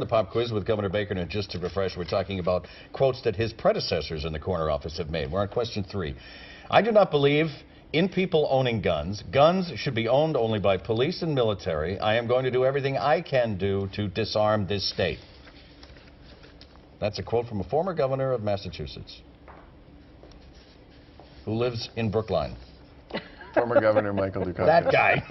pop quiz with Governor Baker, and just to refresh, we're talking about quotes that his predecessors in the corner office have made. We're on question 3. I do not believe in people owning guns. Guns should be owned only by police and military. I am going to do everything I can do to disarm this state. That's a quote from a former governor of Massachusetts who lives in Brookline. Former Governor Michael Dukakis. That guy.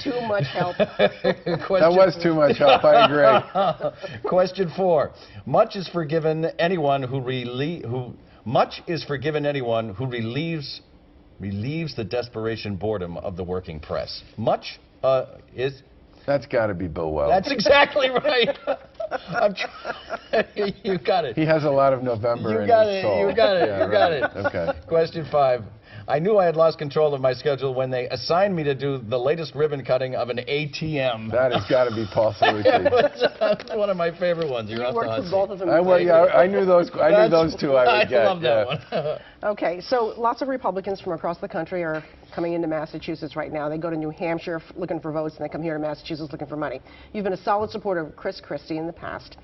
Too much help. That was too much help, I agree. Question 4. Much is forgiven anyone who relieves the desperation boredom of the working press. Much is... That's got to be Bill Weld. That's exactly right. You got it. He has a lot of November in his soul. You got it. Yeah, you got right. it. Okay. Question 5. I knew I had lost control of my schedule when they assigned me to do the latest ribbon cutting of an ATM. That has got to be Paul Salucci. That's one of my favorite ones. You're off the hot Worked for both of them. I knew those. I knew those two. I would get. I love that one. Okay, so lots of Republicans from across the country are coming into Massachusetts right now. They go to New Hampshire looking for votes, and they come here to Massachusetts looking for money. You've been a solid supporter of Chris Christie in the past.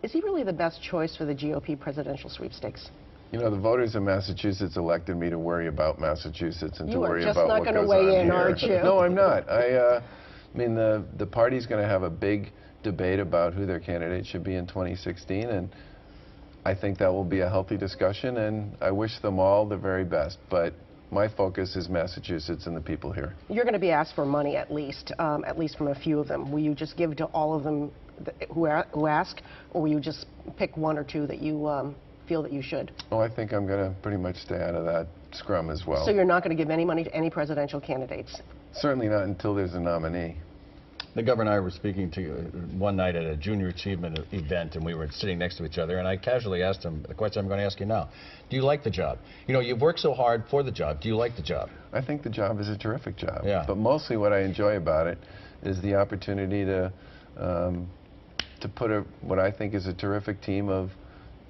Is he really the best choice for the GOP presidential sweepstakes? You know, the voters of Massachusetts elected me to worry about Massachusetts and to worry about what goes on here. You are just not going to weigh in, aren't you? No, I'm not. I mean, the party's going to have a big debate about who their candidate should be in 2016, and I think that will be a healthy discussion, and I wish them all the very best. But my focus is Massachusetts and the people here. You're going to be asked for money at least from a few of them. Will you just give to all of them who ask, or will you just pick one or two that you feel that you should? Well, I think I'm going to pretty much stay out of that scrum as well. So you're not going to give any money to any presidential candidates? Certainly not until there's a nominee. The governor and I were speaking to one night at a junior achievement event, and we were sitting next to each other, and I casually asked him the question I'm going to ask you now. Do you like the job? You know, you've worked so hard for the job. Do you like the job? I think the job is a terrific job. Yeah. But mostly what I enjoy about it is the opportunity to put what I think is a terrific team of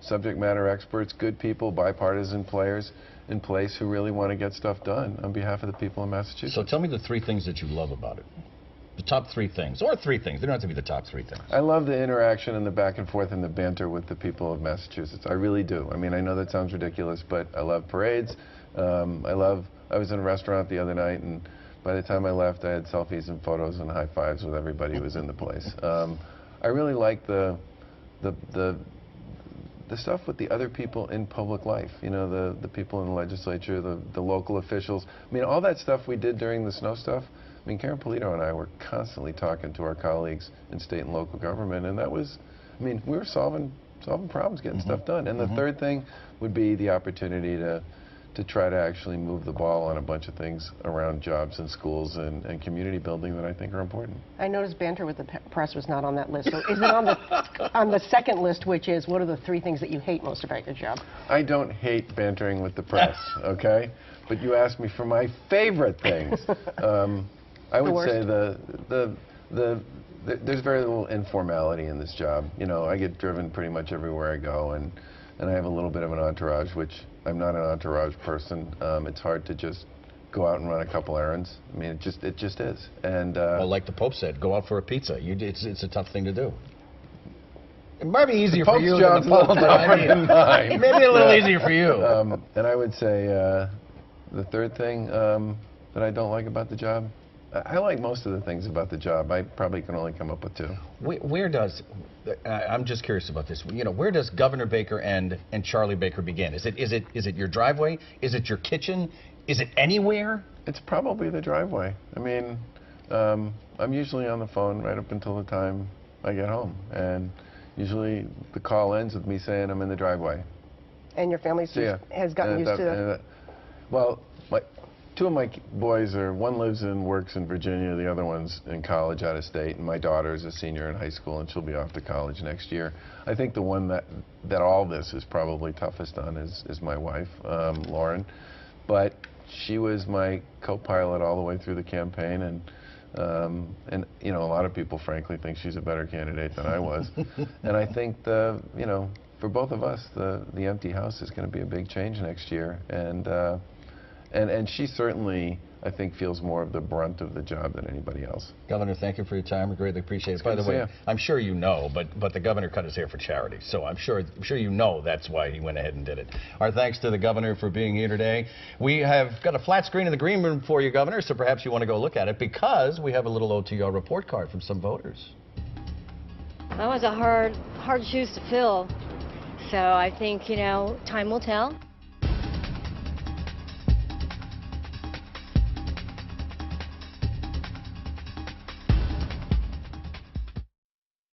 subject matter experts, good people, bipartisan players in place who really want to get stuff done on behalf of the people in Massachusetts. So tell me the 3 things that you love about it. The top 3 things, or 3 things. They don't have to be the top 3 things. I love the interaction and the back and forth and the banter with the people of Massachusetts. I really do. I mean, I know that sounds ridiculous, but I love parades. I was in a restaurant the other night, and by the time I left, I had selfies and photos and high fives with everybody who was in the place. I really like the stuff with the other people in public life, you know, the people in the legislature, the local officials. I mean, all that stuff we did during the snow stuff, I mean, Karen Polito and I were constantly talking to our colleagues in state and local government, and that was, I mean, we were solving problems, getting stuff done. And the third thing would be the opportunity to try to actually move the ball on a bunch of things around jobs and schools and community building that I think are important. I noticed banter with the press was not on that list. So is it on the second list, which is what are the 3 things that you hate most about your job? I don't hate bantering with the press, okay? But you asked me for my favorite things. I would say there's very little informality in this job. You know, I get driven pretty much everywhere I go, and I have a little bit of an entourage, which I'm not an entourage person. It's hard to just go out and run a couple errands. I mean, it just is. And well, like the Pope said, go out for a pizza. It's a tough thing to do. It might be easier for you than the Pope, but I mean, maybe a little easier for you. And I would say the third thing that I don't like about the job, I like most of the things about the job. I probably can only come up with 2. Where does, I'm just curious about this, you know, where does Governor Baker and Charlie Baker begin? Is it your driveway? Is it your kitchen? Is it anywhere? It's probably the driveway. I mean, I'm usually on the phone right up until the time I get home. And usually the call ends with me saying I'm in the driveway. And your family has gotten used to that? Well, 2 of my boys one lives and works in Virginia, the other one's in college out of state, and my daughter is a senior in high school, and she'll be off to college next year. I think the one that all this is probably toughest on is my wife, Lauren. But she was my co-pilot all the way through the campaign, and you know, a lot of people frankly think she's a better candidate than I was. And I think you know, for both of us, the empty house is going to be a big change next year, and she certainly I think feels more of the brunt of the job than anybody else. Governor, thank you for your time. We greatly appreciate it. By good the to see way, you. I'm sure you know, but the governor cut his hair for charity, so I'm sure you know that's why he went ahead and did it. Our thanks to the governor for being here today. We have got a flat screen in the green room for you, Governor, so perhaps you want to go look at it because we have a little OTR report card from some voters. That was a hard shoes to fill. So I think, time will tell.